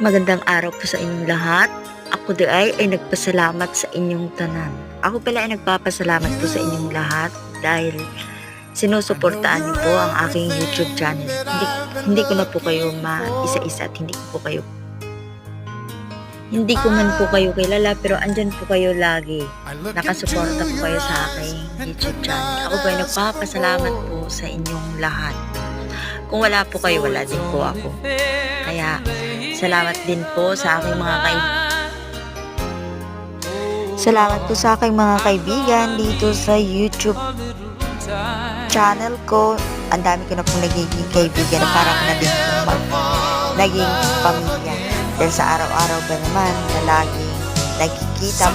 Magandang araw po sa inyong lahat. Ako di ay nagpasalamat sa inyong tanan. Ako pala ay nagpapasalamat po sa inyong lahat dahil sinusuportaan niyo po ang aking YouTube channel. Hindi ko na po kayo maisa-isa at hindi ko man po kayo kilala, pero andyan po kayo lagi. Nakasuporta po kayo sa aking YouTube channel. Ako po ay nagpapasalamat po sa inyong lahat. Kung wala po kayo, wala din po ako. Kaya salamat din po sa aking mga Salamat po sa aking mga kaibigan dito sa YouTube channel ko. Ang dami ko na pong nagiging kaibigan na parang na din pong naging pamilya. Dahil sa araw-araw ba naman na laging nagkikita,